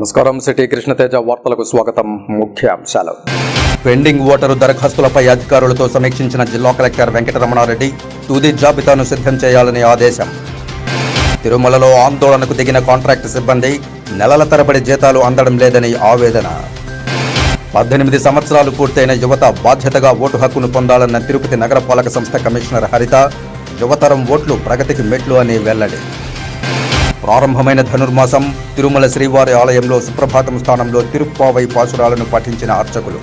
నమస్కారం. సిటీ కృష్ణతేజ వార్తలకు స్వాగతం. ముఖ్యాంశాలు. పెండింగ్ ఓటరు దరఖాస్తులపై అధికారులతో సమీక్షించిన జిల్లా కలెక్టర్ వెంకటరమణారెడ్డి తుది జాబితాను సిద్ధం చేయాలని ఆదేశం. తిరుమలలో ఆందోళనకు దిగిన కాంట్రాక్ట్ సిబ్బంది నెలల తరబడి జీతాలు అందడం లేదని ఆవేదన. 18 సంవత్సరాలు పూర్తయిన యువత బాధ్యతగా ఓటు హక్కును పొందాలన్న తిరుపతి నగరపాలక సంస్థ కమిషనర్ హరిత. యువతరం ఓట్లు ప్రగతికి మెట్లు అని వెల్లడి. ప్రారంభమైన ధనుర్మాసం తిరుమల శ్రీవారి ఆలయంలో సుప్రభాతం స్థానంలో తిరుప్పావై పాశురాలను పఠించిన అర్చకులు.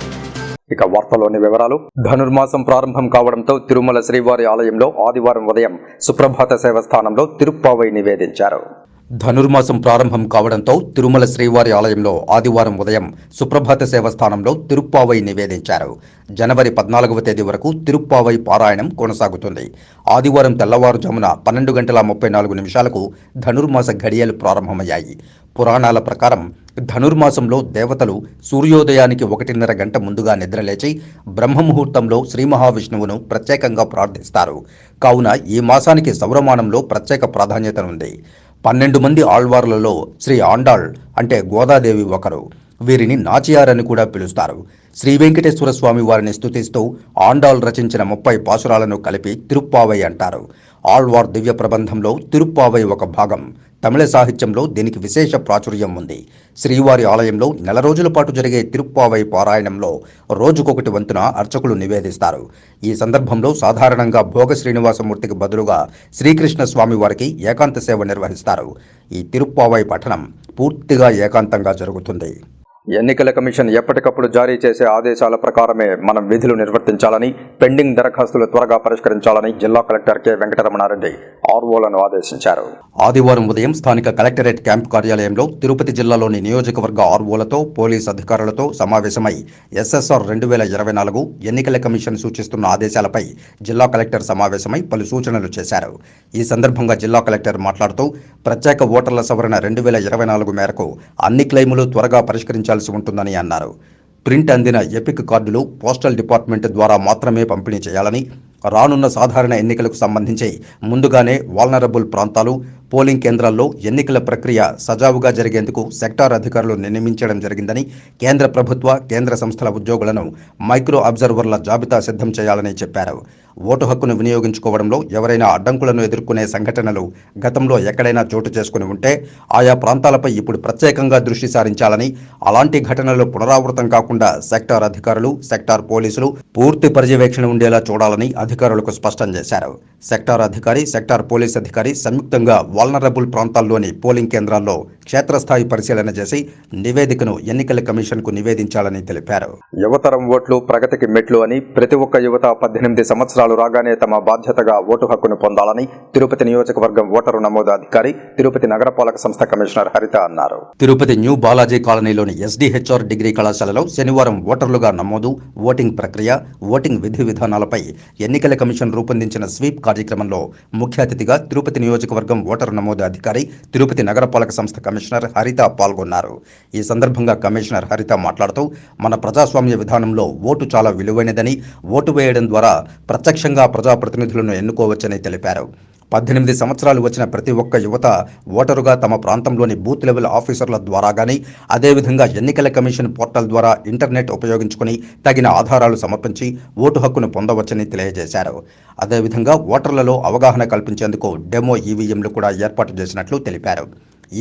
ఇక వార్తలోని వివరాలు. ధనుర్మాసం ప్రారంభం కావడంతో తిరుమల శ్రీవారి ఆలయంలో ఆదివారం ఉదయం సుప్రభాత సేవ స్థానంలో తిరుప్పావై నివేదించారు. ధనుర్మాసం ప్రారంభం కావడంతో తిరుమల శ్రీవారి ఆలయంలో ఆదివారం ఉదయం సుప్రభాత సేవ స్థానంలో తిరుప్పావై నివేదించారు. జనవరి 14వ తేదీ వరకు తిరుప్పావై పారాయణం కొనసాగుతుంది. ఆదివారం తెల్లవారుజామున 12:34 ధనుర్మాస ఘడియలు ప్రారంభమయ్యాయి. పురాణాల ప్రకారం ధనుర్మాసంలో దేవతలు సూర్యోదయానికి 1.5 గంట ముందుగా నిద్రలేచి బ్రహ్మముహూర్తంలో శ్రీ మహావిష్ణువును ప్రత్యేకంగా ప్రార్థిస్తారు. కావున ఈ మాసానికి సౌరమానంలో ప్రత్యేక ప్రాధాన్యతనుంది. 12 మంది ఆళ్వార్లలో శ్రీ ఆండాళ్ అంటే గోదాదేవి ఒకరు. వీరిని నాచియార్ అని కూడా పిలుస్తారు. శ్రీ వెంకటేశ్వర స్వామి వారిని స్తుతిస్తూ ఆండాళ్ రచించిన 30 పాశురాలను కలిపి తిరుప్పావై అంటారు. ఆళ్వార్ దివ్య ప్రబంధంలో తిరుప్పావై ఒక భాగం. తమిళ సాహిత్యంలో దీనికి విశేష ప్రాచుర్యం ఉంది. శ్రీవారి ఆలయంలో నెల రోజుల పాటు జరిగే తిరుప్పావై పారాయణంలో రోజుకొకటి వంతున అర్చకులు నివేదిస్తారు. ఈ సందర్భంలో సాధారణంగా భోగ శ్రీనివాసమూర్తికి బదులుగా శ్రీకృష్ణ స్వామి వారికి ఏకాంత సేవ నిర్వహిస్తారు. ఈ తిరుప్పావై పఠనం పూర్తిగా ఏకాంతంగా జరుగుతుంది. ఎన్నికల కమిషన్ ఎప్పటికప్పుడు జారీ చేసే ఆదేశాల ప్రకారమే మనం విధులు నిర్వర్తించాలని, పెండింగ్ దరఖాస్తులు త్వరగా పరిష్కరించాలని జిల్లా కలెక్టర్ కె వెంకటరమణారెడ్డి ఆర్ఓలను ఆదేశించారు. ఆదివారం ఉదయం స్థానిక కలెక్టరేట్ క్యాంప్ కార్యాలయంలో తిరుపతి జిల్లాలోని నియోజకవర్గ ఆర్ఓలతో, పోలీస్ అధికారులతో సమావేశమై ఎస్ఎస్ఆర్ 2024 ఎన్నికల కమిషన్ సూచిస్తున్న ఆదేశాలపై జిల్లా కలెక్టర్ సమావేశమై పలు సూచనలు చేశారు. ఈ సందర్భంగా జిల్లా కలెక్టర్ మాట్లాడుతూ ప్రత్యేక ఓటర్ల సవరణ 2024 మేరకు అన్ని క్లెయిములు త్వరగా పరిష్కరించాల్సి ఉంటుందని అన్నారు. ప్రింట్ అందిన ఎపిక్ కార్డులు పోస్టల్ డిపార్ట్మెంట్ ద్వారా మాత్రమే పంపిణీ చేయాలని, రానున్న సాధారణ ఎన్నికలకు సంబంధించి ముందుగానే వాల్నరబుల్ ప్రాంతాలు, పోలింగ్ కేంద్రాల్లో ఎన్నికల ప్రక్రియ సజావుగా జరిగేందుకు సెక్టార్ అధికారులు నియమించడం జరిగిందని, కేంద్ర ప్రభుత్వ, కేంద్ర సంస్థల ఉద్యోగులను మైక్రో అబ్జర్వర్ల జాబితా సిద్ధం చేయాలని చెప్పారు. ఓటు హక్కును వినియోగించుకోవడంలో ఎవరైనా అడ్డంకులను ఎదుర్కొనే సంఘటనలు గతంలో ఎక్కడైనా చోటు చేసుకుని ఉంటే ఆయా ప్రాంతాలపై ఇప్పుడు ప్రత్యేకంగా దృష్టి సారించాలని, అలాంటి ఘటనలు పునరావృతం కాకుండా సెక్టార్ అధికారులు, సెక్టార్ పోలీసులు పూర్తి పర్యవేక్షణ ఉండేలా చూడాలని అధికారులకు స్పష్టం చేశారు. సెక్టార్ అధికారి, సెక్టార్ పోలీస్ అధికారి సంయుక్తంగా వాల్నరబుల్ ప్రాంతాల్లోని పోలింగ్ కేంద్రాల్లో క్షేత్రస్థాయి పరిశీలన చేసి నివేదికను ఎన్నికల కమిషన్ కు నివేదించాలని తెలిపారు. యువతరం ఓట్లు ప్రగతికి మెట్లు అని, ప్రతి ఒక్క యువత 18 సంవత్సరాలు రాగానే తమ బాధ్యతగా ఓటు హక్కును పొందాలని తిరుపతి నియోజకవర్గం ఓటరు నమోదు అధికారి, తిరుపతి నగరపాలక సంస్థ కమిషనర్ హరిత అన్నారు. తిరుపతి న్యూ బాలాజీ కాలనీలోని ఎస్డీహెచ్ఆర్ డిగ్రీ కళాశాలలో శనివారం ఓటర్లుగా నమోదు, ఓటింగ్ ప్రక్రియ, ఓటింగ్ విధి విధానాలపై ఎన్నికల కమిషన్ రూపొందించిన స్వీప్ కార్యక్రమంలో ముఖ్య అతిథిగా తిరుపతి నియోజకవర్గం ఓటరు నమోదు అధికారి, తిరుపతి నగరపాలక సంస్థ కమిషనర్ హరిత పాల్గొన్నారు. ఈ సందర్భంగా కమిషనర్ హరిత మాట్లాడుతూ మన ప్రజాస్వామ్య విధానంలో ఓటు చాలా విలువైనదని, ఓటు వేయడం ద్వారా ప్రత్యక్షంగా ప్రజాప్రతినిధులను ఎన్నుకోవచ్చని తెలిపారు. 18 సంవత్సరాలు వచ్చిన ప్రతి ఒక్క యువత ఓటరుగా తమ ప్రాంతంలోని బూత్ లెవెల్ ఆఫీసర్ల ద్వారా కానీ, అదేవిధంగా ఎన్నికల కమిషన్ పోర్టల్ ద్వారా ఇంటర్నెట్ ఉపయోగించుకుని తగిన ఆధారాలు సమర్పించి ఓటు హక్కును పొందవచ్చని తెలియజేశారు. అదేవిధంగా ఓటర్లలో అవగాహన కల్పించేందుకు డెమో ఈవీఎంలు కూడా ఏర్పాటు చేసినట్లు తెలిపారు.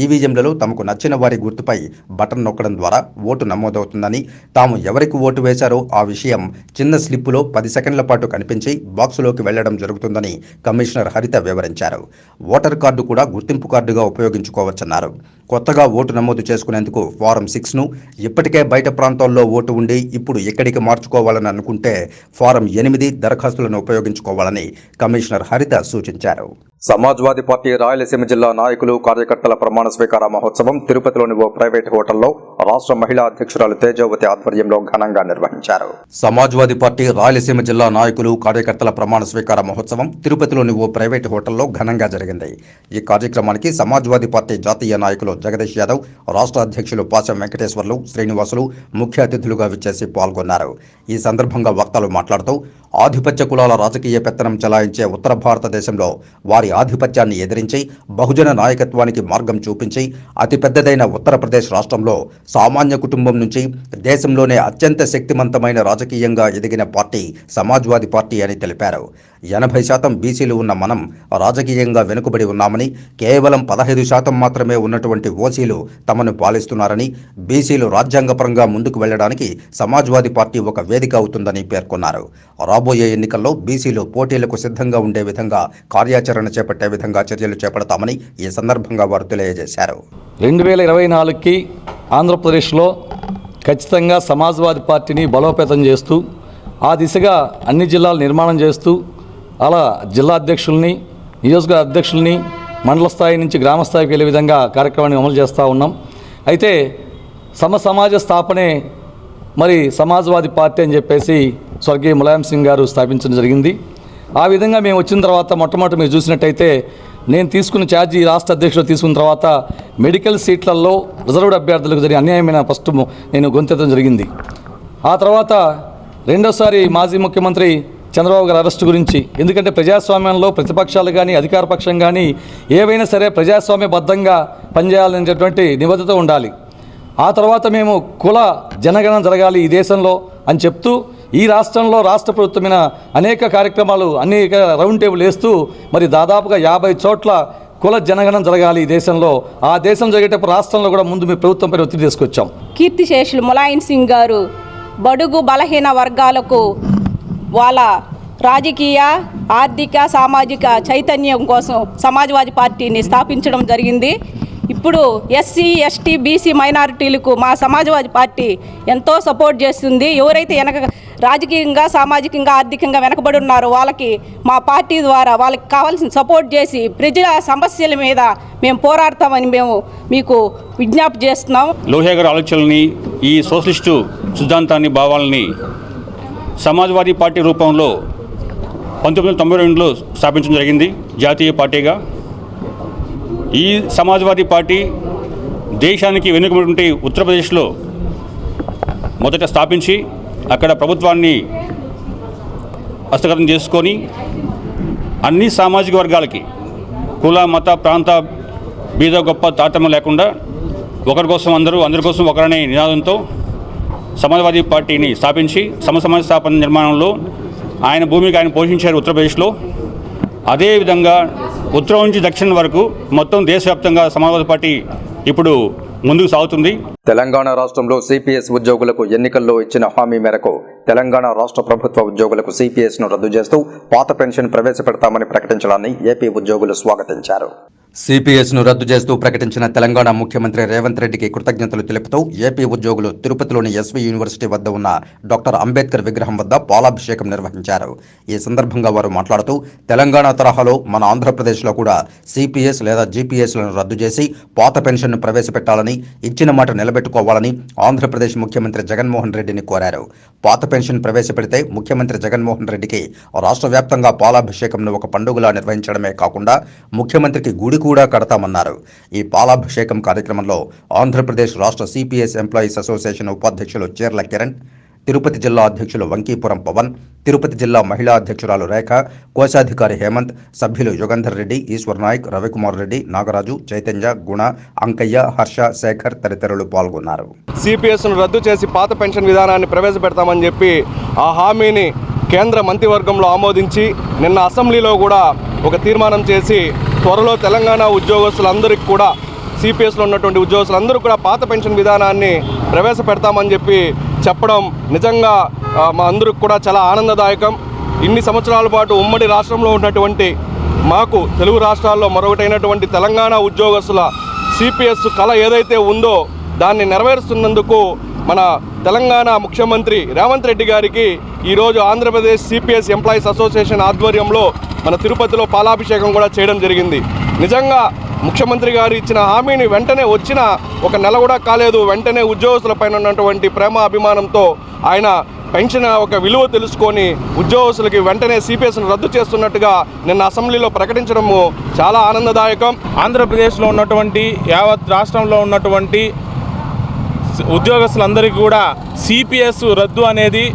ఈవీఎంలలో తమకు నచ్చిన వారి గుర్తుపై బటన్ నొక్కడం ద్వారా ఓటు నమోదవుతుందని, తాము ఎవరికి ఓటు వేశారో ఆ విషయం చిన్న స్లిప్పులో 10 సెకండ్ల పాటు కనిపించి బాక్సులోకి వెళ్లడం జరుగుతుందని కమిషనర్ హరిత వివరించారు. ఓటర్ కార్డు కూడా గుర్తింపు కార్డుగా ఉపయోగించుకోవచ్చన్నారు. కొత్తగా ఓటు నమోదు చేసుకునేందుకు ఫారం 6ను, ఇప్పటికే బయట ప్రాంతాల్లో ఓటు ఉండి ఇప్పుడు ఎక్కడికి మార్చుకోవాలని అనుకుంటే ఫారం 8 దరఖాస్తులను ఉపయోగించుకోవాలని కమిషనర్ హరిత సూచించారు. సమాజ్వాదీ పార్టీ రాయలసీమ జిల్లా నాయకులు, కార్యకర్తల ప్రమాణ స్వీకార మహోత్సవం తిరుపతిలోని ఓ ప్రైవేట్ హోటల్లో రాష్ట్ర మహిళా అధ్యక్షురాలు తేజవతి ఆధ్వర్యంలో ఘనంగా నిర్వహించారు. సమాజ్వాదీ పార్టీ రాయలసీమ జిల్లా నాయకులు, కార్యకర్తల ప్రమాణ స్వీకార మహోత్సవం తిరుపతిలోని ఓ ప్రైవేట్ హోటల్లో ఘనంగా జరిగింది. ఈ కార్యక్రమానికి సమాజ్వాదీ పార్టీ జాతీయ నాయకులు జగదీష్ యాదవ్, రాష్ట్ర అధ్యక్షులు పాశం వెంకటేశ్వర్లు, శ్రీనివాసులు ముఖ్య అతిథులుగా విచ్చేసి పాల్గొన్నారు. ఈ సందర్భంగా వక్తలు మాట్లాడుతూ ఆధిపత్య కులాల రాజకీయ పెత్తనం చెలాయించే ఉత్తర భారతదేశంలో వారి వారి ఆధిపత్యాన్ని ఎదిరించి బహుజన నాయకత్వానికి మార్గం చూపించి అతిపెద్దదైన ఉత్తరప్రదేశ్ రాష్ట్రంలో సామాన్య కుటుంబం నుంచి దేశంలోనే అత్యంత శక్తివంతమైన రాజకీయంగా ఎదిగిన పార్టీ సమాజ్వాదీ పార్టీ అని తెలిపారు. 80% బీసీలు ఉన్న మనం రాజకీయంగా వెనుకబడి ఉన్నామని, కేవలం 15% మాత్రమే ఉన్నటువంటి ఓసీలు తమను పాలిస్తున్నారని, బీసీలు రాజ్యాంగపరంగా ముందుకు వెళ్లడానికి సమాజ్వాదీ పార్టీ ఒక వేదిక అవుతుందని పేర్కొన్నారు. రాబోయే ఎన్నికల్లో బీసీలు పోటీలకు సిద్ధంగా ఉండే విధంగా కార్యాచరణ చేపట్టే విధంగా చర్యలు చేపడతామని ఈ సందర్భంగా వారు తెలియజేశారు. 2024కి ఆంధ్రప్రదేశ్లో ఖచ్చితంగా సమాజ్వాదీ పార్టీని బలోపేతం చేస్తూ ఆ దిశగా అన్ని జిల్లాలు నిర్మాణం చేస్తూ అలా జిల్లా అధ్యక్షుల్ని, నియోజకవర్గ అధ్యక్షుల్ని మండల స్థాయి నుంచి గ్రామ స్థాయికి వెళ్ళే విధంగా కార్యక్రమాన్ని అమలు చేస్తూ ఉన్నాం. అయితే సమాజ స్థాపనే మరి సమాజ్వాదీ పార్టీ అని చెప్పేసి స్వర్గీయ ములాయం సింగ్ గారు స్థాపించడం జరిగింది. ఆ విధంగా మేము వచ్చిన తర్వాత మొట్టమొదటి మీరు చూసినట్టయితే నేను తీసుకున్న ఛార్జీ రాష్ట్ర అధ్యక్షులు తీసుకున్న తర్వాత మెడికల్ సీట్లలో రిజర్వ్డ్ అభ్యర్థులకు జరిగిన అన్యాయమైన ఫస్ట్ నేను గొంతెత్తడం జరిగింది. ఆ తర్వాత రెండోసారి మాజీ ముఖ్యమంత్రి చంద్రబాబు గారి అరెస్టు గురించి, ఎందుకంటే ప్రజాస్వామ్యంలో ప్రతిపక్షాలు కానీ అధికార పక్షం కానీ ఏవైనా సరే ప్రజాస్వామ్యబద్ధంగా పనిచేయాలనేటటువంటి నిబద్ధత ఉండాలి. ఆ తర్వాత మేము కుల జనగణన జరగాలి ఈ దేశంలో అని చెప్తూ ఈ రాష్ట్రంలో రాష్ట్ర ప్రభుత్వమైన అనేక కార్యక్రమాలు అనేక రౌండ్ టేబుల్ వేస్తూ మరి దాదాపుగా 50 చోట్ల కుల జనగణన జరగాలి ఈ దేశంలో. ఆ దేశం జరిగేటప్పుడు రాష్ట్రంలో కూడా ముందు మీ ప్రభుత్వంపై ఒత్తిడి తీసుకొచ్చాం. కీర్తిశేషులు ములాయం సింగ్ గారు బడుగు బలహీన వర్గాలకు వాళ్ళ రాజకీయ, ఆర్థిక, సామాజిక చైతన్యం కోసం సమాజ్వాదీ పార్టీని స్థాపించడం జరిగింది. ఇప్పుడు ఎస్సీ, ఎస్టీ, బీసీ మైనారిటీలకు మా సమాజ్వాదీ పార్టీ ఎంతో సపోర్ట్ చేస్తుంది. ఎవరైతే రాజకీయంగా, సామాజికంగా, ఆర్థికంగా వెనకబడి ఉన్నారో వాళ్ళకి మా పార్టీ ద్వారా వాళ్ళకి కావాల్సిన సపోర్ట్ చేసి ప్రజల సమస్యల మీద మేము పోరాడతామని మేము మీకు విజ్ఞప్తి చేస్తున్నాం. లోహియా గారి ఆలోచనల్ని, ఈ సోషలిస్టు సిద్ధాంతాన్ని, భావాలని సమాజ్వాదీ పార్టీ రూపంలో 1992లో స్థాపించడం జరిగింది జాతీయ పార్టీగా. ఈ సమాజ్వాదీ పార్టీ దేశానికి వెనుకబడి ఉత్తరప్రదేశ్లో మొదట స్థాపించి అక్కడ ప్రభుత్వాన్ని హస్తగతం చేసుకొని అన్ని సామాజిక వర్గాలకి కుల, మత, ప్రాంత, బీద గొప్ప తారతమ్యం లేకుండా ఒకరి కోసం అందరూ, అందరి కోసం ఒకరనే నినాదంతో సమాజ్వాదీ పార్టీని స్థాపించి సమాజ స్థాపన నిర్మాణంలో ఆయన భూమికి ఆయన పోషించారు ఉత్తరప్రదేశ్లో. అదేవిధంగా ఉత్తరం నుంచి దక్షిణం వరకు మొత్తం దేశవ్యాప్తంగా సమాజ్వాదీ పార్టీ ఇప్పుడు ముందుకు సాగుతుంది. తెలంగాణ రాష్ట్రంలో సిపిఎస్ ఉద్యోగులకు ఎన్నికల్లో ఇచ్చిన హామీ మేరకు తెలంగాణ రాష్ట్ర ప్రభుత్వ ఉద్యోగులకు సిపిఎస్ను రద్దు చేస్తూ పాత పెన్షన్ ప్రవేశపెడతామని ప్రకటించడాన్ని ఏపీ ఉద్యోగులు స్వాగతించారు. సిపిఎస్ను రద్దు చేస్తూ ప్రకటించిన తెలంగాణ ముఖ్యమంత్రి రేవంత్ రెడ్డికి కృతజ్ఞతలు తెలుపుతూ ఏపీ ఉద్యోగులు తిరుపతిలోని ఎస్వి యూనివర్సిటీ వద్ద ఉన్న డాక్టర్ అంబేద్కర్ విగ్రహం వద్ద పాలాభిషేకం నిర్వహించారు. ఈ సందర్భంగా వారు మాట్లాడుతూ తెలంగాణ తరహాలో మన ఆంధ్రప్రదేశ్లో కూడా సిపిఎస్ లేదా జీపీఎస్లను రద్దు చేసి పాత పెన్షన్ను ప్రవేశపెట్టాలని, ఇచ్చిన మాట నిలబెట్టుకోవాలని ఆంధ్రప్రదేశ్ ముఖ్యమంత్రి జగన్మోహన్ రెడ్డిని కోరారు. పాత పెన్షన్ ప్రవేశపెడితే ముఖ్యమంత్రి జగన్మోహన్ రెడ్డికి రాష్ట్ర వ్యాప్తంగా పాలాభిషేకంను ఒక పండుగలా నిర్వహించడమే కాకుండా ముఖ్యమంత్రికి గుడి కూడా కడతామన్నారు. ఈ పాలాభిషేకం కార్యక్రమంలో ఆంధ్రప్రదేశ్ రాష్ట్ర సిపిఎస్ ఎంప్లాయీస్ అసోసియేషన్ ఉపాధ్యక్షులు చీర్ల కిరణ్, తిరుపతి జిల్లా అధ్యక్షులు వంకీపురం పవన్, తిరుపతి జిల్లా మహిళా అధ్యక్షురాలు రేఖ, కోశాధికారి హేమంత్, సభ్యులు యుగంధర్ రెడ్డి, ఈశ్వర్ నాయక్, రవికుమార్ రెడ్డి, నాగరాజు, చైతన్య, గుణ, అంకయ్య, హర్ష, శేఖర్ తదితరులు పాల్గొన్నారు. సిపిఎస్ను రద్దు చేసి పాత పెన్షన్ విధానాన్ని ప్రవేశపెడతామని చెప్పి ఆ హామీని కేంద్ర మంత్రివర్గంలో ఆమోదించి నిన్న అసెంబ్లీలో కూడా ఒక తీర్మానం చేసి త్వరలో తెలంగాణ ఉద్యోగస్తులందరికీ కూడా, సిపిఎస్లో ఉన్నటువంటి ఉద్యోగస్తులందరూ కూడా పాత పెన్షన్ విధానాన్ని ప్రవేశపెడతామని చెప్పడం నిజంగా మా అందరికి కూడా చాలా ఆనందదాయకం. ఇన్ని సంవత్సరాల పాటు ఉమ్మడి రాష్ట్రంలో ఉన్నటువంటి మాకు తెలుగు రాష్ట్రాల్లో మరొకటైనటువంటి తెలంగాణ ఉద్యోగస్తుల సిపిఎస్ కళ ఏదైతే ఉందో దాన్ని నెరవేరుస్తున్నందుకు మన తెలంగాణ ముఖ్యమంత్రి రేవంత్ రెడ్డి గారికి ఈరోజు ఆంధ్రప్రదేశ్ సిపిఎస్ ఎంప్లాయీస్ అసోసియేషన్ ఆధ్వర్యంలో మన తిరుపతిలో పాలాభిషేకం కూడా చేయడం జరిగింది. నిజంగా ముఖ్యమంత్రి గారు ఇచ్చిన హామీని వెంటనే వచ్చిన ఒక నెల కూడా కాలేదు, వెంటనే ఉద్యోగస్తులపైన ఉన్నటువంటి ప్రేమ అభిమానంతో ఆయన పెన్షన్ ఒక విలువ తెలుసుకొని ఉద్యోగస్తులకి వెంటనే సిపిఎస్ను రద్దు చేస్తున్నట్టుగా నిన్న అసెంబ్లీలో ప్రకటించడము చాలా ఆనందదాయకం. ఆంధ్రప్రదేశ్లో ఉన్నటువంటి యావత్ రాష్ట్రంలో ఉన్నటువంటి ఉద్యోగస్తులందరికీ కూడా సిపిఎస్ రద్దు అనేది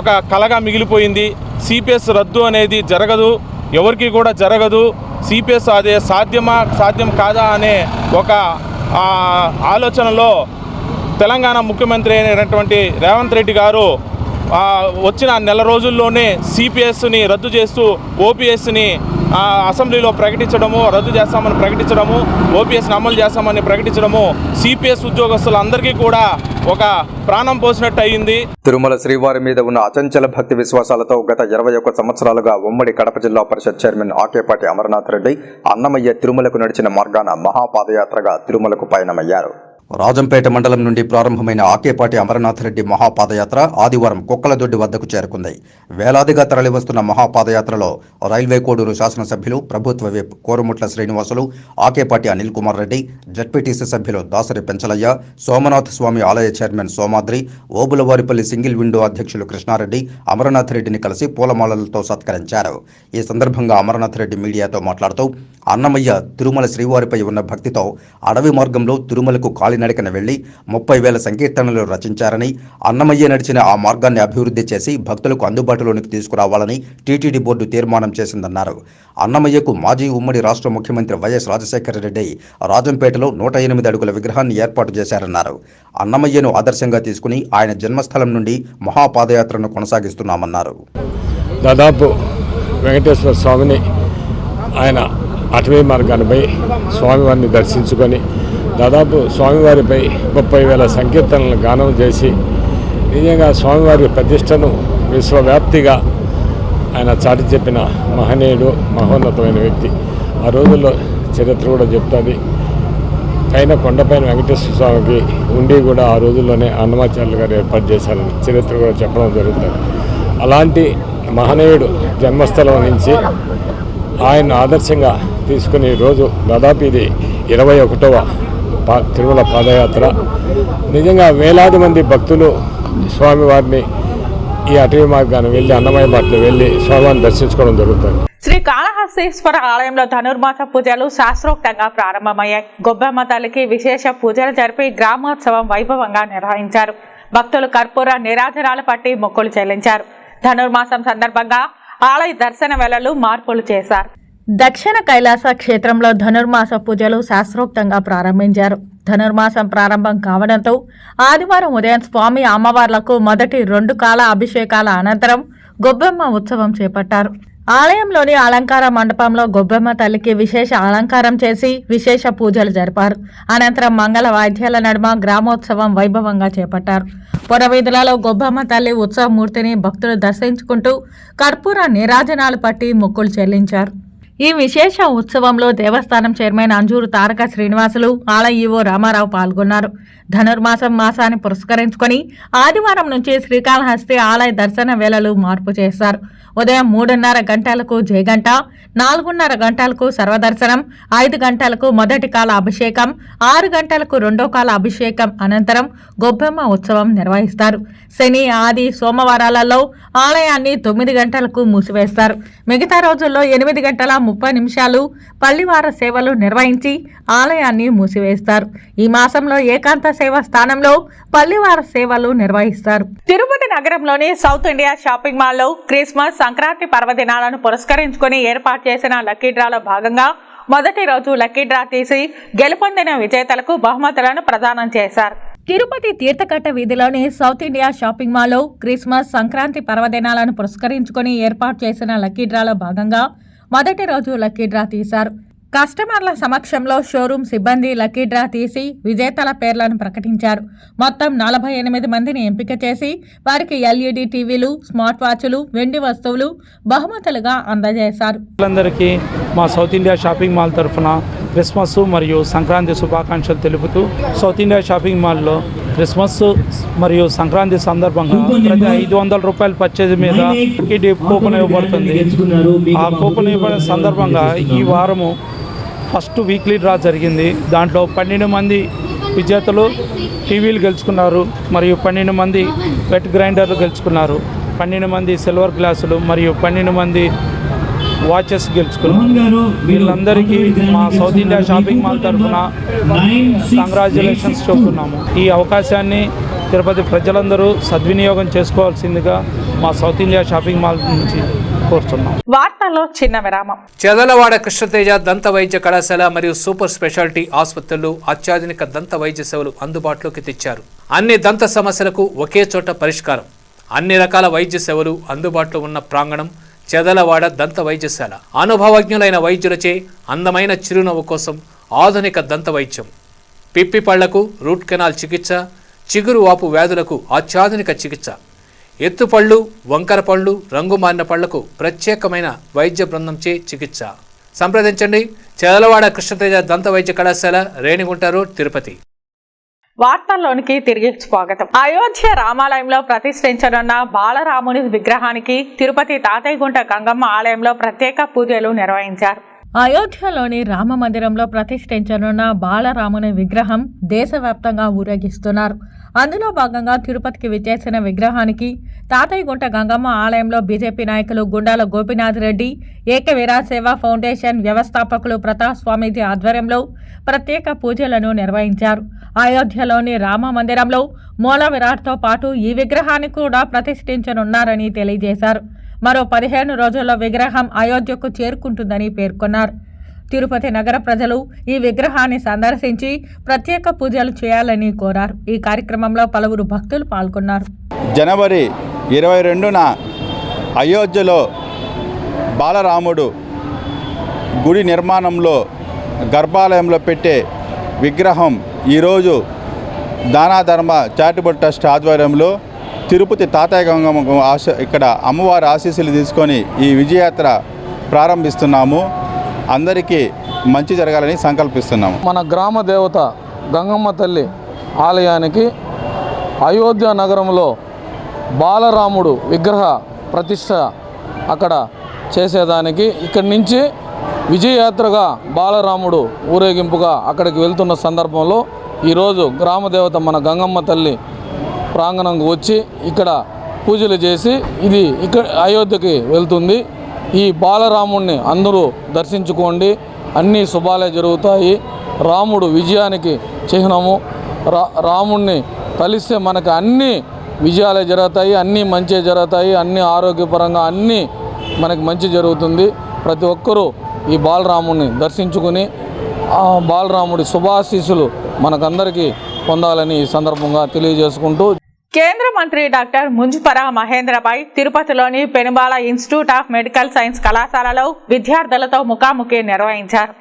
ఒక కలగా మిగిలిపోయింది. సిపిఎస్ రద్దు అనేది జరగదు. ఎవరికి కూడా జరగదు. సిపిఎస్ అదే సాధ్యం కాదా అనే ఒక ఆలోచనలో తెలంగాణ ముఖ్యమంత్రి అయినటువంటి రేవంత్ రెడ్డి గారు వచ్చిన నెల రోజుల్లోనే సిపిఎస్ని రద్దు చేస్తూ ఓపీఎస్ని అసెంబ్లీలో ప్రకటించడము, రద్దు చేస్తామని ప్రకటించడము, ఓపీఎస్ని అమలు చేస్తామని ప్రకటించడము సిపిఎస్ ఉద్యోగస్తులందరికీ కూడా ఒక ప్రాణం పోసినట్టు అయింది. తిరుమల శ్రీవారి మీద ఉన్న అచంచల భక్తి విశ్వాసాలతో గత 21 సంవత్సరాలుగా ఉమ్మడి కడప జిల్లా పరిషత్ చైర్మన్ ఆకేపాటి అమరనాథ్ రెడ్డి అన్నమయ్య తిరుమలకు నడిచిన మార్గాన మహాపాదయాత్రగా తిరుమలకు పయనమయ్యారు. రాజంపేట మండలం నుండి ప్రారంభమైన ఆకేపాటి అమరనాథ్ రెడ్డి మహాపాదయాత్ర ఆదివారం కుక్కలదొడ్డి వద్దకు చేరుకుంది. వేలాదిగా తరలివస్తున్న మహాపాదయాత్రలో రైల్వే కోడూరు శాసనసభ్యులు, ప్రభుత్వ విప్ కోరుముట్ల శ్రీనివాసులు, ఆకేపాటి అనిల్ కుమార్ రెడ్డి, జడ్పీటీసీ సభ్యులు దాసరి పెంచలయ్య, సోమనాథ స్వామి ఆలయ చైర్మన్ సోమాద్రి, ఓబులవారిపల్లి సింగిల్ విండో అధ్యక్షులు కృష్ణారెడ్డి అమరనాథ్ రెడ్డిని కలిసి పూలమాలలతో సత్కరించారు. ఈ సందర్భంగా అమరనాథ్ రెడ్డి మీడియాతో మాట్లాడుతూ అన్నమయ్య తిరుమల శ్రీవారిపై ఉన్న భక్తితో అడవి మార్గంలో తిరుమలకు కాలినడకన వెళ్లి 30,000 సంకీర్తనలు రచించారని, అన్నమయ్య నడిచిన ఆ మార్గాన్ని అభివృద్ధి చేసి భక్తులకు అందుబాటులోనికి తీసుకురావాలని టీటీడీ బోర్డు తీర్మానం చేసిందన్నారు. అన్నమయ్యకు మాజీ ఉమ్మడి రాష్ట్ర ముఖ్యమంత్రి వైఎస్ రాజశేఖర రెడ్డి రాజంపేటలో 108 అడుగుల విగ్రహాన్ని ఏర్పాటు చేశారన్నారు. అన్నమయ్యను ఆదర్శంగా తీసుకుని ఆయన జన్మస్థలం నుండి మహాపాదయాత్రను కొనసాగిస్తున్నామన్నారు. దాదాపు వెంకటేశ్వర స్వామిని ఆయన అటవీ మార్గానిపై స్వామివారిని దర్శించుకొని దాదాపు స్వామివారిపై 30,000 సంకీర్తనలను గానం చేసి నిజంగా స్వామివారి ప్రతిష్టను విశ్వవ్యాప్తిగా ఆయన చాటి చెప్పిన మహనీయుడు, మహోన్నతమైన వ్యక్తి. ఆ రోజుల్లో చరిత్ర కూడా చెప్తుంది. పైన కొండపైన వెంకటేశ్వర స్వామికి ఉండి కూడా ఆ రోజుల్లోనే అన్నమాచార్యులు గారు ఏర్పాటు చేశారని చరిత్ర కూడా చెప్పడం జరుగుతుంది. అలాంటి మహనీయుడు జన్మస్థలం నుంచి ఆయన ఆదర్శంగా తీసుకుని ఈరోజు దాదాపు ఇది 21వ తిరుమల పాదయాత్ర. నిజంగా వేలాది మంది భక్తులు స్వామివారిని ఈ అటవీ మార్గాన్ని వెళ్ళి అన్నమయ్య బాటలో వెళ్ళి స్వామివారిని దర్శించుకోవడం జరుగుతుంది. శ్రీ కాళహస్తీశ్వర ఆలయంలో ధనుర్మాస పూజలు శాస్త్రోక్తంగా ప్రారంభమయ్యాయి. గొబ్బెమ్మ తల్లికి విశేష పూజలు జరిపి గ్రామోత్సవం వైభవంగా నిర్వహించారు. భక్తులు కర్పూర నీరాజనాలు పట్టి మొక్కులు చెల్లించారు. ధనుర్మాసం సందర్భంగా ఆలయ దర్శన వేళలు మార్పులు చేశారు. దక్షిణ కైలాస క్షేత్రంలో ధనుర్మాస పూజలు శాస్త్రోక్తంగా ప్రారంభించారు. ధనుర్మాసం ప్రారంభం కావడంతో ఆదివారం ఉదయం స్వామి అమ్మవార్లకు మొదటి 2 కాల అభిషేకాల అనంతరం గొబ్బెమ్మ ఉత్సవం చేపట్టారు. ఆలయంలోని అలంకార మండపంలో గొబ్బెమ్మ తల్లికి విశేష అలంకారం చేసి విశేష పూజలు జరిపారు. అనంతరం మంగళ వాయిద్యాల నడుమ గ్రామోత్సవం వైభవంగా చేపట్టారు. పొరవీధులలో గొబ్బెమ్మ తల్లి ఉత్సవమూర్తిని భక్తులు దర్శించుకుంటూ కర్పూర నీరాజనాలు పట్టి మొక్కులు చెల్లించారు. ఈ విశేష ఉత్సవంలో దేవస్థానం చైర్మన్ అంజూరు తారక శ్రీనివాసులు, ఆలయ ఈవో రామారావు పాల్గొన్నారు. ధనుర్మాసం మాసాన్ని పురస్కరించుకొని ఆదివారం నుంచి శ్రీకాళహస్తి ఆలయ దర్శన వేళలు మార్పు చేశారు. ఉదయం 3:30 గంటలకు జయగంట, 4:30 గంటలకు సర్వదర్శనం, 5 గంటలకు మొదటి కాల అభిషేకం, 6 గంటలకు 2వ కాల అభిషేకం అనంతరం గొబ్బెమ్మ ఉత్సవం నిర్వహిస్తారు. శని, ఆది, సోమవారాలలో ఆలయాన్ని 9 గంటలకు మూసివేస్తారు. మిగతా రోజుల్లో 8:30 పల్లివార సేవలు నిర్వహించి ఆలయాన్ని మూసివేస్తారు. ఈ మాసంలో ఏకాంత సేవ స్థానంలో పల్లివార సేవలు నిర్వహిస్తారు. తిరుపతి నగరంలోని సౌత్ ఇండియా షాపింగ్ మాల్లో క్రిస్మస్, సంక్రాంతి పర్వదినాలను పురస్కరించుకుని ఏర్పాటు చేసిన లక్కీ డ్రాలో భాగంగా మొదటి రోజు లక్కీ డ్రా తీసి గెలుపొందిన విజేతలకు బహుమతులను ప్రదానం చేశారు. తిరుపతి తీర్థకట్ట వీధిలోని సౌత్ ఇండియా షాపింగ్ మాల్లో క్రిస్మస్, సంక్రాంతి పర్వదినాలను పురస్కరించుకుని ఏర్పాటు చేసిన లక్కీ డ్రాలో భాగంగా మొదటి రోజు లక్కీ డ్రా తీశారు. కస్టమర్ల సమక్షంలో షోరూమ్ సిబ్బంది లక్కీ డ్రా తీసి విజేతల పేర్లను ప్రకటించారు. మొత్తం 48 మందిని ఎంపిక చేసి వారికి ఎల్ఈడి టీవీలు, స్మార్ట్ వాచ్లు, వెండి వస్తువులు బహుమతులుగా అందజేశారు. అందరికీ మా సౌత్ ఇండియా షాపింగ్ మాల్ తరఫున క్రిస్మస్ మరియు సంక్రాంతి శుభాకాంక్షలు తెలుపుతూ సౌత్ ఇండియా షాపింగ్ మాల్లో క్రిస్మస్ మరియు సంక్రాంతి సందర్భంగా ప్రతి 500 రూపాయల పర్చేజ్ మీద కూపన్ ఇవ్వబడుతుంది. ఆ కూపన్ ఇవ్వడం సందర్భంగా ఈ వారము ఫస్ట్ వీక్లీ డ్రా జరిగింది. దాంట్లో 12 మంది విజేతలు టీవీలు గెలుచుకున్నారు మరియు 12 మంది వెట్ గ్రైండర్లు గెలుచుకున్నారు. 12 మంది సిల్వర్ గ్లాసులు మరియు 12 మంది వాచెస్ గెలుచుకున్నారు. వీళ్ళందరికీ మా సౌత్ ఇండియా షాపింగ్ మాల్ తరఫున కంగ్రాచ్యులేషన్స్ చెబుతున్నాము. ఈ అవకాశాన్ని తిరుపతి ప్రజలందరూ సద్వినియోగం చేసుకోవాల్సిందిగా మా సౌత్ ఇండియా షాపింగ్ మాల్ నుంచి కోరుతున్నాం. వార్తల్లో చిన్న విరామం. చెదలవాడ కృష్ణతేజ దంత వైద్య కళాశాల మరియు సూపర్ స్పెషాలిటీ ఆసుపత్రులు అత్యాధునిక దంత వైద్య సేవలు అందుబాటులోకి తెచ్చారు. అన్ని దంత సమస్యలకు ఒకే చోట పరిష్కారం. అన్ని రకాల వైద్య సేవలు అందుబాటులో ఉన్న ప్రాంగణం చెదలవాడ దంత వైద్యశాల. అనుభవజ్ఞులైన వైద్యులచే అందమైన చిరునవ్వు కోసం ఆధునిక దంత వైద్యం, పిప్పి పళ్లకు రూట్ కెనాల్ చికిత్స, చిగురు వాపు వ్యాధులకు అత్యాధునిక చికిత్స, ఎత్తుపళ్ళు, వంకర పళ్ళు, రంగు మారిన పళ్లకు ప్రత్యేకమైన వైద్య బృందంచే చికిత్స. సంప్రదించండి. చెదలవాడ కృష్ణతేజ దంత వైద్య కళాశాల, రేణిగుంట రోడ్, తిరుపతి. వార్తల్లోనికి తిరిగి స్వాగతం. అయోధ్య రామాలయంలో ప్రతిష్ఠించనున్న బాలరాముని విగ్రహానికి తిరుపతి తాతయ్యగుంట గంగమ్మ ఆలయంలో ప్రత్యేక పూజలు నిర్వహించారు. అయోధ్యలోని రామ మందిరంలో ప్రతిష్ఠించనున్న బాలరాముని విగ్రహం దేశవ్యాప్తంగా ఊరేగిస్తున్నారు. అందులో భాగంగా తిరుపతికి విచ్చేసిన విగ్రహానికి తాతయ్యగుంట గంగమ్మ ఆలయంలో బీజేపీ నాయకులు గుండాల గోపీనాథ్ రెడ్డి, ఏక వీరాసేవ ఫౌండేషన్ వ్యవస్థాపకులు ప్రతాప్ స్వామీజీ ఆధ్వర్యంలో ప్రత్యేక పూజలను నిర్వహించారు. అయోధ్యలోని రామ మందిరంలో మూల విరాట్తో పాటు ఈ విగ్రహాన్ని కూడా ప్రతిష్ఠించనున్నారని తెలియజేశారు. మరో 15 రోజుల్లో విగ్రహం అయోధ్యకు చేరుకుంటుందని పేర్కొన్నారు. తిరుపతి నగర ప్రజలు ఈ విగ్రహాన్ని సందర్శించి ప్రత్యేక పూజలు చేయాలని కోరారు. ఈ కార్యక్రమంలో పలువురు భక్తులు పాల్గొన్నారు. జనవరి 22న అయోధ్యలో బాలరాముడు గుడి నిర్మాణంలో గర్భాలయంలో పెట్టే విగ్రహం ఈరోజు దానాధర్మ చారిటబుల్ ట్రస్ట్ ఆధ్వర్యంలో తిరుపతి తాతయ్య గంగమ్మ ఇక్కడ అమ్మవారి ఆశీస్సులు తీసుకొని ఈ విజయయాత్ర ప్రారంభిస్తున్నాము. అందరికీ మంచి జరగాలని సంకల్పిస్తున్నాము. మన గ్రామ దేవత గంగమ్మ తల్లి ఆలయానికి అయోధ్య నగరంలో బాలరాముడు విగ్రహ ప్రతిష్ట అక్కడ చేసేదానికి ఇక్కడి నుంచి విజయయాత్రగా బాలరాముడు ఊరేగింపుగా అక్కడికి వెళ్తున్న సందర్భంలో ఈరోజు గ్రామ దేవత మన గంగమ్మ తల్లి ప్రాంగణంకు వచ్చి ఇక్కడ పూజలు చేసి ఇది ఇక్కడ అయోధ్యకి వెళ్తుంది. ఈ బాలరాముడిని అందరూ దర్శించుకోండి, అన్ని శుభాలే జరుగుతాయి. రాముడు విజయానికి చిహ్నము. రాముడిని కలిస్తే మనకు అన్ని విజయాలే జరుగుతాయి, అన్నీ మంచి జరుగుతాయి, అన్ని ఆరోగ్యపరంగా అన్నీ మనకి మంచి జరుగుతుంది. ప్రతి ఒక్కరూ ఈ బాలరాముడిని దర్శించుకుని ఆ బాలరాముడి శుభాశీస్సులు మనకందరికీ పొందాలని ఈ సందర్భంగా తెలియజేసుకుంటూ కేంద్ర మంత్రి డాక్టర్ ముంజుపర మహేంద్రపై తిరుపతిలోని Penubala institute of medical science కళాశాలలో విద్యార్థులతో ముఖాముఖి నిర్వహించారు.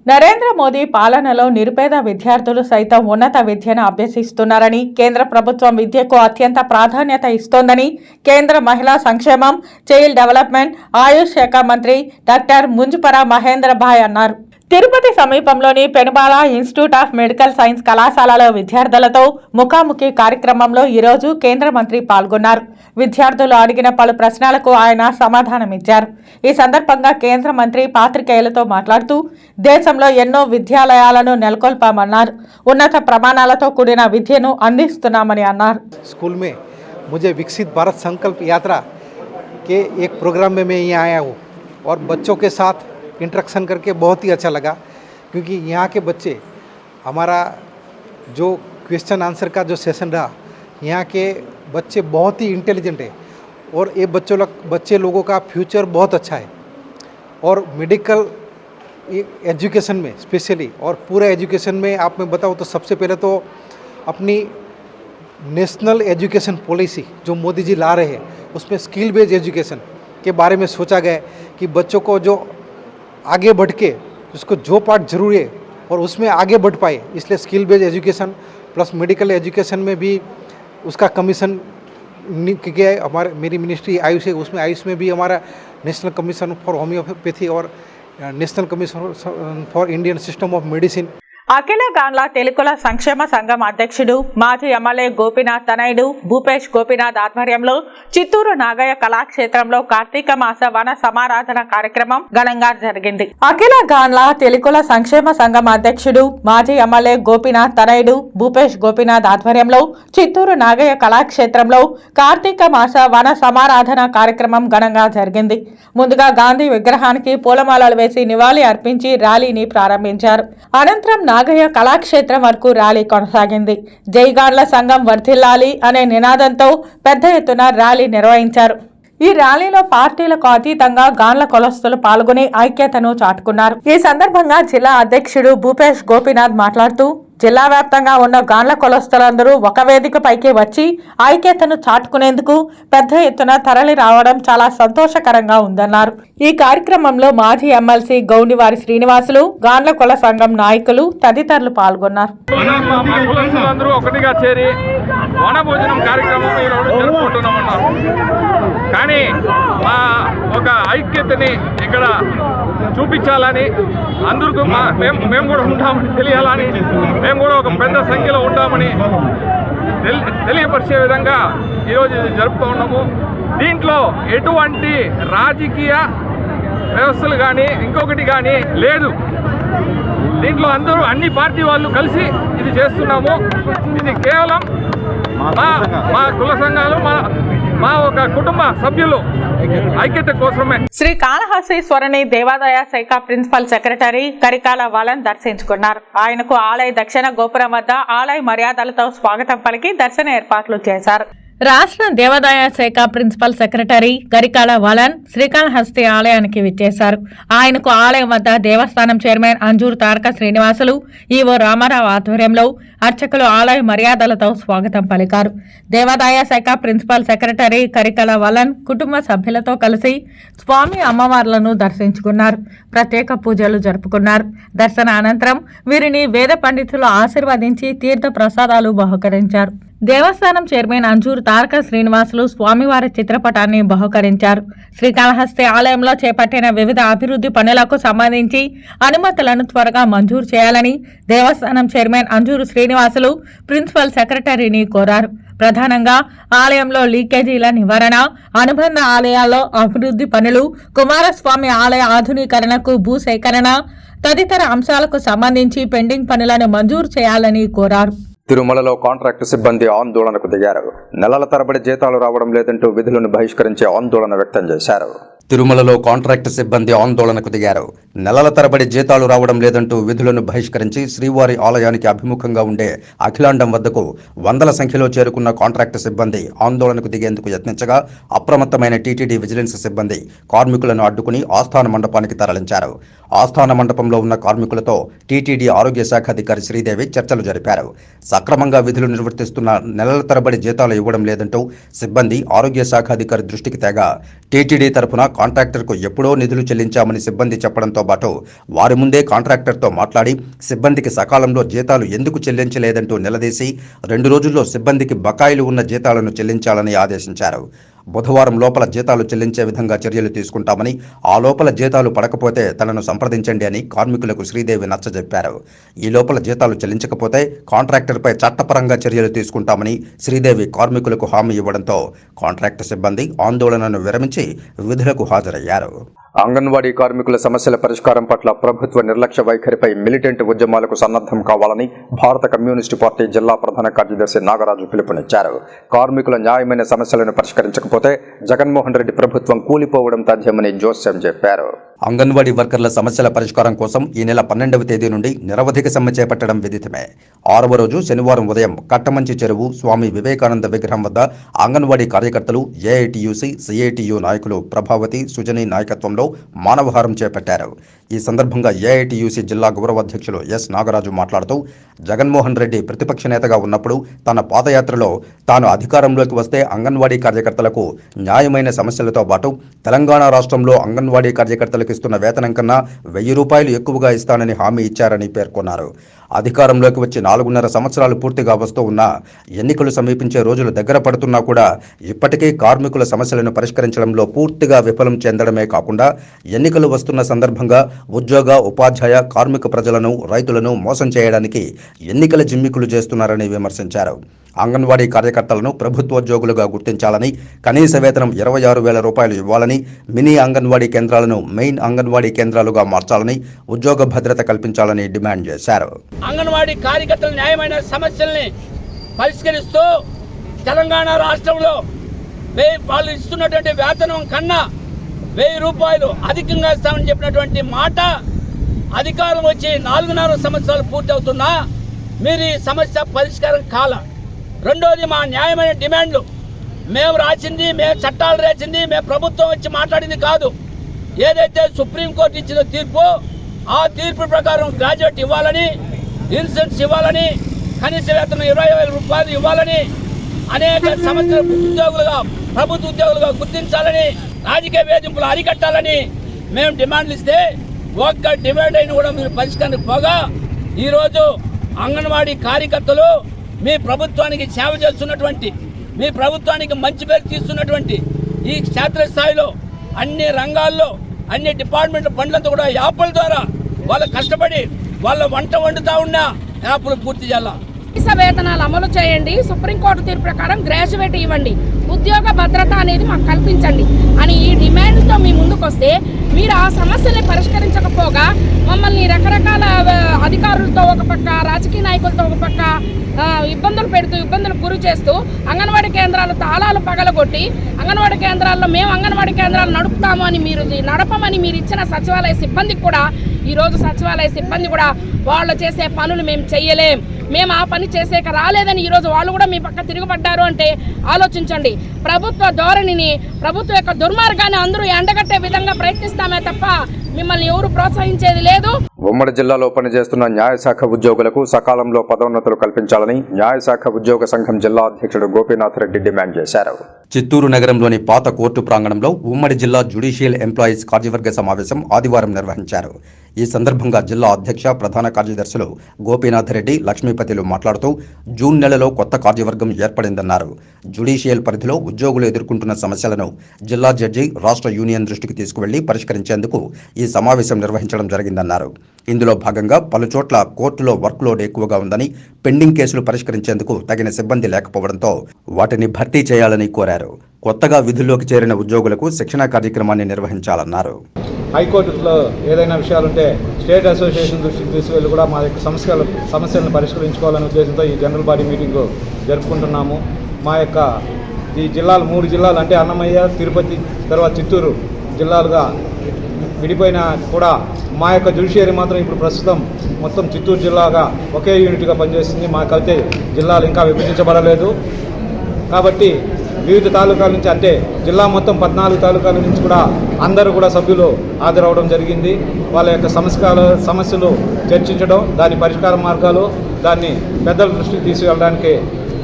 నరేంద్ర మోదీ పాలనలో నిరుపేద విద్యార్థులు సైతం ఉన్నత విద్యను అభ్యసిస్తున్నారని, కేంద్ర ప్రభుత్వం విద్యకు అత్యంత ప్రాధాన్యత ఇస్తోందని కేంద్ర మహిళా సంక్షేమం, చైల్డ్ డెవలప్మెంట్, ఆయుష్ శాఖ మంత్రి డాక్టర్ ముంజుపర మహేంద్రభాయ్ అన్నారు. తిరుపతి సమీపంలోని Penubala institute of medical science కళాశాలలో విద్యార్థులతో ముఖాముఖి కార్యక్రమంలో ఈరోజు కేంద్ర మంత్రి పాల్గొన్నారు. విద్యార్థులు అడిగిన పలు ప్రశ్నలకు ఆయన సమాధానమిచ్చారు. ఈ సందర్భంగా కేంద్ర మంత్రి పాత్రికేయులతో మాట్లాడుతూ దేశంలో ఎన్నో విద్యాలయాలను నెలకొల్పామన్నారు. ఉన్నత ప్రమాణాలతో కూడిన విద్యను అందిస్తున్నామని అన్నారు. స్కూల్ మే मुझे विकसित भारत संकल्प यात्रा के एक प्रोग्राम में मैं यहाँ आया हूँ और बच्चों के साथ इंटरेक्शन करके बहुत ही अच्छा लगा, क्योंकि यहाँ के बच्चे हमारा जो क्वेश्चन आंसर का जो सेशन रहा, यहाँ के बच्चे बहुत ही इंटेलिजेंट है और ये बच्चे लोगों का फ्यूचर बहुत अच्छा है. और मेडिकल एजुकेशन में स्पेशली और पूरे एजुकेशन में आप मैं बताऊँ तो सबसे पहले तो अपनी नेशनल एजुकेशन पॉलिसी जो मोदी जी ला रहे हैं उसमें स्किल बेस्ड एजुकेशन के बारे में सोचा गया है कि बच्चों को जो आगे बढ़ के उसको जो पार्ट जरूरी है और उसमें आगे बढ़ पाए, इसलिए skill based education plus medical education में भी उसका कमीशन किया है. हमारे मेरी मिनिस्ट्री आयुष है, उसमें आयुष में भी हमारा नेशनल कमीशन फॉर होम्योपैथी और national commission for Indian system of medicine. అఖిల గాండ్ల తెలుగుల సంక్షేమ సంఘం అధ్యక్షుడు మాజీ ఎమ్మెల్యే గోపీనాథ్ తనయుడు భూపేష్ గోపీనాథ్ ఆధ్వర్యంలో చిత్తూరు నాగయ్య కళాక్షేత్రంలో కార్తీక మాస వన సమారాధన కార్యక్రమం ఘనంగా జరిగింది. అఖిల గాండ్ల తెలుగుల సంక్షేమ సంఘం అధ్యక్షుడు మాజీ ఎమ్మెల్యే గోపీనాథ్ తనయుడు భూపేష్ గోపీనాథ్ ఆధ్వర్యంలో చిత్తూరు నాగయ్య కళాక్షేత్రంలో కార్తీక మాస వన సమారాధన కార్యక్రమం ఘనంగా జరిగింది. ముందుగా గాంధీ విగ్రహానికి పూలమాలలు వేసి నివాళి అర్పించి ర్యాలీని ప్రారంభించారు. అనంతరం నాగయ్య కళాక్షేత్రం వరకు ర్యాలీ కొనసాగింది. జైగాండ్ల సంఘం వర్ధిల్లాలి అనే నినాదంతో పెద్ద ఎత్తున ర్యాలీ నిర్వహించారు. ఈ ర్యాలీలో పార్టీలకు అతీతంగా గాండ్ల కులస్తులు పాల్గొని ఐక్యతను చాటుకున్నారు. ఈ సందర్భంగా జిల్లా అధ్యక్షుడు భూపేష్ గోపీనాథ్ మాట్లాడుతూ జిల్లా వ్యాప్తంగా ఉన్న గాండ్ల కులస్తులందరూ ఒక వేదికపైకి వచ్చి ఐక్యతను చాటుకునేందుకు పెద్ద ఎత్తున తరలి రావడం చాలా సంతోషకరంగా ఉందన్నారు. ఈ కార్యక్రమంలో మాజీ ఎమ్మెల్సీ గౌండివారి శ్రీనివాసులు, గాండ్ల కుల సంఘం నాయకులు తదితరులు పాల్గొన్నారు. కానీ మా ఒక ఐక్యతని ఇక్కడ చూపించాలని, అందరికీ మేము కూడా ఉంటామని తెలియాలని, మేము కూడా ఒక పెద్ద సంఖ్యలో ఉంటామని తెలియపరిచే విధంగా ఈరోజు ఇది జరుపుతూ ఉన్నాము. దీంట్లో ఎటువంటి రాజకీయ వ్యవస్థలు కానీ ఇంకొకటి కానీ లేదు. దీంట్లో అందరూ అన్ని పార్టీ వాళ్ళు కలిసి ఇది చేస్తున్నాము. ఇది కేవలం మా కుల సంఘాలు, మా ఒక కుటుంబ సభ్యులు ఐక్యత కోసమే. శ్రీ కాళహస్తీశ్వరుని దేవాదాయ శాఖ ప్రిన్సిపల్ సెక్రటరీ కరికాల వాలన్ దర్శించుకున్నారు. ఆయనకు ఆలయ దక్షిణ గోపురం వద్ద ఆలయ మర్యాదలతో స్వాగతం పలికి దర్శన ఏర్పాట్లు చేశారు. రాష్ట్ర దేవాదాయ శాఖ ప్రిన్సిపల్ సెక్రటరీ గరికాల వలన్ శ్రీకాళహస్తి ఆలయానికి విచ్చేశారు. ఆయనకు ఆలయం వద్ద దేవస్థానం చైర్మన్ అంజూరు తారక శ్రీనివాసులు, ఈవో రామారావు ఆధ్వర్యంలో అర్చకులు ఆలయ మర్యాదలతో స్వాగతం పలికారు. దేవాదాయ శాఖ ప్రిన్సిపల్ సెక్రటరీ కరికాల వలన్ కుటుంబ సభ్యులతో కలిసి స్వామి అమ్మవార్లను దర్శించుకున్నారు. ప్రత్యేక పూజలు జరుపుకున్నారు. దర్శన అనంతరం వీరిని వేద పండితులు ఆశీర్వదించి తీర్థ ప్రసాదాలు బహుకరించారు. దేవస్థానం చైర్మన్ అంజూరు తారక శ్రీనివాసులు స్వామివారి చిత్రపటాన్ని బహుకరించారు. శ్రీకాళహస్తి ఆలయంలో చేపట్టిన వివిధ అభివృద్ధి పనులకు సంబంధించి అనుమతులను త్వరగా మంజూరు చేయాలని దేవస్థానం చైర్మన్ అంజూరు శ్రీనివాసులు ప్రిన్సిపల్ సెక్రటరీని కోరారు. ప్రధానంగా ఆలయంలో లీకేజీల నివారణ, అనుబంధ ఆలయాల్లో అభివృద్ధి పనులు, కుమారస్వామి ఆలయ ఆధునీకరణకు భూసేకరణ తదితర అంశాలకు సంబంధించి పెండింగ్ పనులను మంజూరు చేయాలని కోరారు. తిరుమలలో కాంట్రాక్టు సిబ్బంది ఆందోళనకు దిగారు. నెలల తరబడి జీతాలు రావడం లేదంటూ విధులను బహిష్కరించి ఆందోళన వ్యక్తం చేశారు. తిరుమలలో కాంట్రాక్టు సిబ్బంది ఆందోళనకు దిగారు. నెలల తరబడి జీతాలు రావడం లేదంటూ విధులను బహిష్కరించి శ్రీవారి ఆలయానికి అభిముఖంగా ఉండే అఖిలాండం వద్దకు వందల సంఖ్యలో చేరుకున్న కాంట్రాక్టు సిబ్బంది ఆందోళనకు దిగేందుకు యత్నించగా అప్రమత్తమైన టీటీడీ విజిలెన్స్ సిబ్బంది కార్మికులను అడ్డుకుని ఆస్థాన మండపానికి తరలించారు. ఆస్థాన మండపంలో ఉన్న కార్మికులతో టీటీడీ ఆరోగ్య శాఖ అధికారి శ్రీదేవి చర్చలు జరిపారు. సక్రమంగా విధులు నిర్వర్తిస్తున్న నెలల తరబడి జీతాలు ఇవ్వడం లేదంటూ సిబ్బంది ఆరోగ్య శాఖ అధికారి దృష్టికి తేగా టీటీడీ తరఫున కాంట్రాక్టర్కు ఎప్పుడో నిధులు చెల్లించామని సిబ్బంది చెప్పడంతో పాటు వారి ముందే కాంట్రాక్టర్తో మాట్లాడి సిబ్బందికి సకాలంలో జీతాలు ఎందుకు చెల్లించలేదంటూ నిలదీసి 2 రోజుల్లో సిబ్బందికి బకాయిలు ఉన్న జీతాలను చెల్లించాలని ఆదేశించారు. బుధవారం లోపల జీతాలు చెల్లించే విధంగా చర్యలు తీసుకుంటామని, ఆ లోపల జీతాలు పడకపోతే తనను సంప్రదించండి అని కార్మికులకు శ్రీదేవి నచ్చజెప్పారు. ఈ లోపల జీతాలు చెల్లించకపోతే కాంట్రాక్టర్పై చట్టపరంగా చర్యలు తీసుకుంటామని శ్రీదేవి కార్మికులకు హామీ ఇవ్వడంతో కాంట్రాక్ట్ సిబ్బంది ఆందోళనను విరమించి విధులకు హాజరయ్యారు. అంగన్వాడీ కార్మికుల సమస్యల పరిష్కారం పట్ల ప్రభుత్వ నిర్లక్ష్య వైఖరిపై మిలిటెంట్ ఉద్యమాలకు సన్నద్ధం కావాలని భారత కమ్యూనిస్టు పార్టీ జిల్లా ప్రధాన కార్యదర్శి నాగరాజు పిలుపునిచ్చారు. కార్మికుల న్యాయమైన సమస్యలను పరిష్కరించకపోతే జగన్మోహన్ రెడ్డి ప్రభుత్వం కూలిపోవడం తథ్యమని జోస్యం చెప్పారు. అంగన్వాడీ వర్కర్ల సమస్యల పరిష్కారం కోసం ఈ నెల 12వ తేదీ నుండి నిరవధిక సమ్మె చేపట్టడం విదితమే. 6వ రోజు శనివారం ఉదయం కట్టమంచి చెరువు స్వామి వివేకానంద విగ్రహం వద్ద అంగన్వాడీ కార్యకర్తలు, ఏఐటీయూసీ, సిఐటియు నాయకులు ప్రభావతి, సుజని నాయకత్వంలో మానవహారం చేపట్టారు. ఈ సందర్భంగా ఏఐటీయూసీ జిల్లా గౌరవ అధ్యక్షులు ఎస్ నాగరాజు మాట్లాడుతూ జగన్మోహన్ రెడ్డి ప్రతిపక్ష నేతగా ఉన్నప్పుడు తన పాదయాత్రలో తాను అధికారంలోకి వస్తే అంగన్వాడీ కార్యకర్తలకు న్యాయమైన సమస్యలతో పాటు తెలంగాణ రాష్ట్రంలో అంగన్వాడీ కార్యకర్తలకు ఇస్తున్న వేతనం కన్నా 1000 రూపాయలు ఎక్కువగా ఇస్తానని హామీ ఇచ్చారని పేర్కొన్నారు. అధికారంలోకి వచ్చి 4.5 సంవత్సరాలు పూర్తిగా వస్తూ ఉన్నా, ఎన్నికలు సమీపించే రోజులు దగ్గర పడుతున్నా కూడా ఇప్పటికీ కార్మికుల సమస్యలను పరిష్కరించడంలో పూర్తిగా విఫలం చెందడమే కాకుండా ఎన్నికలు వస్తున్న సందర్భంగా ఉద్యోగ, ఉపాధ్యాయ, కార్మిక ప్రజలను, రైతులను మోసం చేయడానికి ఎన్నికల జిమ్మికులు చేస్తున్నారని విమర్శించారు. అంగన్వాడీ కార్యకర్తలను ప్రభుత్వోద్యోగులుగా గుర్తించాలని, కనీస వేతనం 26,000 రూపాయలు ఇవ్వాలని, మినీ అంగన్వాడీ కేంద్రాలను మెయిన్ అంగన్వాడీ కేంద్రాలుగా మార్చాలని, ఉద్యోగ భద్రత కల్పించాలని డిమాండ్ చేశారు. అంగన్వాడీ కార్యకర్తల న్యాయమైన సమస్యల్ని పరిష్కరిస్తూ తెలంగాణ రాష్ట్రంలో వాళ్ళు ఇస్తున్నటువంటి వేతనం కన్నా 1000 రూపాయలు అధికంగా ఇస్తామని చెప్పినటువంటి మాట అధికారం వచ్చి 4.5 సంవత్సరాలు పూర్తవుతున్నా మీరు ఈ సమస్య పరిష్కారం కాల. రెండోది, మా న్యాయమైన డిమాండ్లు మేము రాసింది, మేము చట్టాలు రాసింది, మేము ప్రభుత్వం వచ్చి మాట్లాడింది కాదు. ఏదైతే సుప్రీంకోర్టు ఇచ్చిన తీర్పు, ఆ తీర్పు ప్రకారం గ్రాడ్యుయేట్ ఇవ్వాలని, ఇన్సెంట్స్ ఇవ్వాలని, కనీస వేతనం 20,000 రూపాయలు ఇవ్వాలని, అనేక సంవత్సరాల ఉద్యోగులుగా ప్రభుత్వ ఉద్యోగులుగా గుర్తించాలని, రాజకీయ వేధింపులు అరికట్టాలని మేము డిమాండ్లు ఇస్తే ఒక్క డిమాండ్ అయిన కూడా మీరు పరిష్కరించకపోగా ఈరోజు అంగన్వాడీ కార్యకర్తలు మీ ప్రభుత్వానికి సేవ చేస్తున్నటువంటి, మీ ప్రభుత్వానికి మంచి పేరు తీస్తున్నటువంటి ఈ క్షేత్రస్థాయిలో అన్ని రంగాల్లో అన్ని డిపార్ట్మెంట్ల పనులంతా కూడా యాప్ల ద్వారా వాళ్ళు కష్టపడి వాళ్ళ వంట వండుతా ఉన్న యాప్లు పూర్తి చేయాలి. వేతనాలు అమలు చేయండి, సుప్రీంకోర్టు తీర్పు ప్రకారం గ్రాడ్యుయేట్ ఇవ్వండి, ఉద్యోగ భద్రత అనేది మాకు కల్పించండి అని ఈ డిమాండ్తో మీ ముందుకు వస్తే మీరు ఆ సమస్యల్ని పరిష్కరించకపోగా మమ్మల్ని రకరకాల అధికారులతో ఒక పక్క, రాజకీయ నాయకులతో ఒక పక్క ఇబ్బందులు పెడుతూ, ఇబ్బందులకు గురి చేస్తూ అంగన్వాడీ కేంద్రాలు తాళాలు పగలగొట్టి అంగన్వాడీ కేంద్రాల్లో మేము అంగన్వాడీ కేంద్రాలు నడుపుతాము అని నడపమని మీరు ఇచ్చిన సచివాలయ సిబ్బందికి కూడా ఈరోజు సచివాలయ సిబ్బంది కూడా వాళ్ళు చేసే పనులు మేము చెయ్యలేం, మేము ఆ పని చేసేక రాలేదని ఈరోజు వాళ్ళు కూడా మీ పక్క తిరుగుపడ్డారు అంటే ఆలోచించండి. ప్రభుత్వ ధోరణిని, ప్రభుత్వ యొక్క దుర్మార్గాన్ని అందరూ ఎండగట్టే విధంగా ప్రయత్నిస్తామే తప్ప మిమ్మల్ని ఎవరు ప్రోత్సహించేది లేదు. ఉమ్మడి జిల్లాలో పనిచేస్తున్న న్యాయశాఖ ఉద్యోగులకు సకాలంలో పదోన్నతులు కల్పించాలని న్యాయశాఖ ఉద్యోగ సంఘం జిల్లా అధ్యక్షుడు గోపీనాథ్ రెడ్డి డిమాండ్ చేశారు. చిత్తూరు నగరంలోని పాత కోర్టు ప్రాంగణంలో ఉమ్మడి జిల్లా జ్యుడిషియల్ ఎంప్లాయీస్ కార్యవర్గ సమావేశం ఆదివారం నిర్వహించారు. ఈ సందర్భంగా జిల్లా అధ్యక్ష, ప్రధాన కార్యదర్శులు గోపీనాథ్ రెడ్డి, లక్ష్మీపతిలు మాట్లాడుతూ జూన్ నెలలో కొత్త కార్యవర్గం ఏర్పడిందన్నారు. జ్యుడిషియల్ పరిధిలో ఉద్యోగులు ఎదుర్కొంటున్న సమస్యలను జిల్లా జడ్జి, రాష్ట్ర యూనియన్ దృష్టికి తీసుకువెళ్లి పరిష్కరించేందుకు ఈ సమావేశం నిర్వహించడం జరిగిందన్నారు. ఇందులో భాగంగా పలుచోట్ల కోర్టులో వర్క్లోడ్ ఎక్కువగా ఉందని, పెండింగ్ కేసులు పరిష్కరించేందుకు తగిన సిబ్బంది లేకపోవడంతో వాటిని భర్తీ చేయాలని కోరారు. కొత్తగా విధుల్లోకి చేరిన ఉద్యోగులకు శిక్షణా కార్యక్రమాన్ని నిర్వహించాలన్నారు. హైకోర్టులో ఏదైనా విషయాలుంటే స్టేట్ అసోసియేషన్ దృష్టికి తీసుకువెళ్ళి కూడా మా యొక్క సమస్యలను పరిష్కరించుకోవాలనే ఉద్దేశంతో ఈ జనరల్ బాడీ మీటింగ్ జరుపుకుంటున్నాము. మా యొక్క ఈ జిల్లాలు 3 జిల్లాలు అంటే అన్నమయ్య, తిరుపతి, తర్వాత చిత్తూరు జిల్లాలుగా విడిపోయినా కూడా మా యొక్క జ్యుడిషియరీ మాత్రం ఇప్పుడు ప్రస్తుతం మొత్తం చిత్తూరు జిల్లాగా ఒకే యూనిట్గా పనిచేస్తుంది. మాకైతే జిల్లాలు ఇంకా విభజించబడలేదు. కాబట్టి వివిధ తాలూకాల నుంచి, అంటే జిల్లా మొత్తం 14 తాలూకాల నుంచి కూడా అందరూ కూడా సభ్యులు హాజరవడం జరిగింది. వాళ్ళ యొక్క సమస్యలు చర్చించడం, దాని పరిష్కార మార్గాలు, దాన్ని పెద్దల దృష్టికి తీసుకెళ్ళడానికి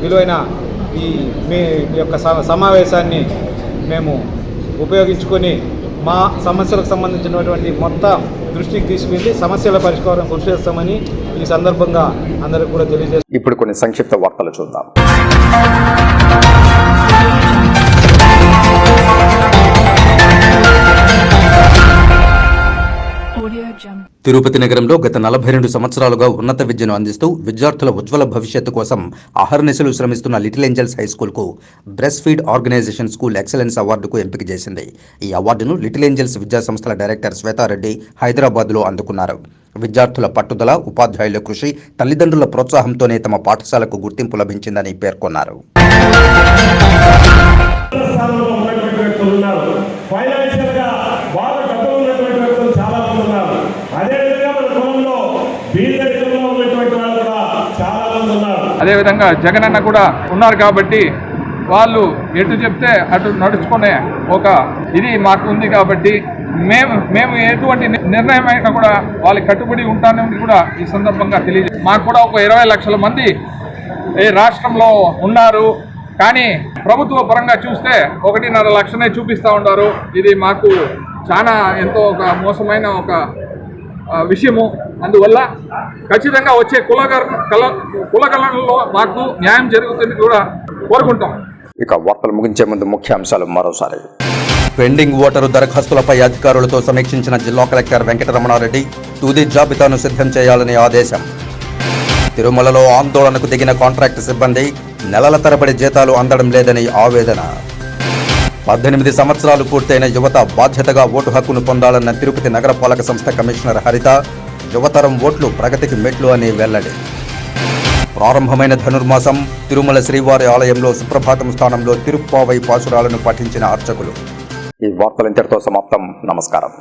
విలువైన మీ యొక్క సమావేశాన్ని మేము ఉపయోగించుకొని మా సమస్యలకు సంబంధించినటువంటి మొత్తం దృష్టికి తీసుకెళ్లి సమస్యల పరిష్కారం కృషి చేస్తామని ఈ సందర్భంగా అందరికీ కూడా తెలియజేస్తాం. ఇప్పుడు కొన్ని సంక్షిప్త వార్తలు చూద్దాం. తిరుపతి నగరంలో గత 42 సంవత్సరాలుగా ఉన్నత విద్యను అందిస్తూ విద్యార్థుల ఉజ్వల భవిష్యత్తు కోసం అహర్నిశలు శ్రమిస్తున్న లిటిల్ ఏంజల్స్ హై స్కూల్కు breast feed organisation school excellence అవార్డుకు ఎంపిక చేసింది. ఈ అవార్డును లిటిల్ ఏంజల్స్ విద్యా సంస్థల డైరెక్టర్ శ్వేతారెడ్డి హైదరాబాద్లో అందుకున్నారు. విద్యార్థుల పట్టుదల, ఉపాధ్యాయుల కృషి, తల్లిదండ్రుల ప్రోత్సాహంతోనే తమ పాఠశాలకు గుర్తింపు లభించిందని పేర్కొన్నారు. అదేవిధంగా జగనన్న కూడా ఉన్నారు కాబట్టి వాళ్ళు ఎటు చెప్తే అటు నడుచుకునే ఒక ఇది మాకు ఉంది కాబట్టి మేము ఎటువంటి నిర్ణయం అయినా కూడా వాళ్ళకి కట్టుబడి ఉంటానని కూడా ఈ సందర్భంగా తెలియజేస్తాం. మాకు కూడా ఒక 20 లక్షల మంది ఈ రాష్ట్రంలో ఉన్నారు. కానీ ప్రభుత్వ పరంగా చూస్తే 1.5 లక్షనే చూపిస్తూ ఉంటారు. ఇది మాకు చాలా ఎంతో ఒక మోసమైన ఒక విషయము. అందువల్ల ఖచ్చితంగా వచ్చే కులగణనలో మాకు న్యాయం జరుగుతుంది కూడా కోరుకుంటాం. ఇక వార్తలు ముగించే ముందు ముఖ్యాంశాలు మరోసారి. పెండింగ్ ఓటరు దరఖాస్తులపై అధికారులతో సమీక్షించిన జిల్లా కలెక్టర్ వెంకటరమణారెడ్డి తుది జాబితాను సిద్ధం చేయాలని ఆదేశం. తిరుమలలో ఆందోళనకు దిగిన కాంట్రాక్ట్ సిబ్బంది నెలల తరబడి జీతాలు అందడం లేదని ఆవేదన. 18 సంవత్సరాలు పూర్తయిన యువత బాధ్యతగా ఓటు హక్కును పొందాలన్న తిరుపతి నగరపాలక సంస్థ కమిషనర్ హరిత. యువతరం ఓట్లు ప్రగతికి మెట్లు అని వెల్లడి. ప్రారంభమైన ధనుర్మాసం తిరుమల శ్రీవారి ఆలయంలో సుప్రభాతం స్థానంలో తిరుప్పావై పాసురాలను పఠించిన అర్చకులు. ఈ వార్తలు ఇంతటితో సమాప్తం. నమస్కారం.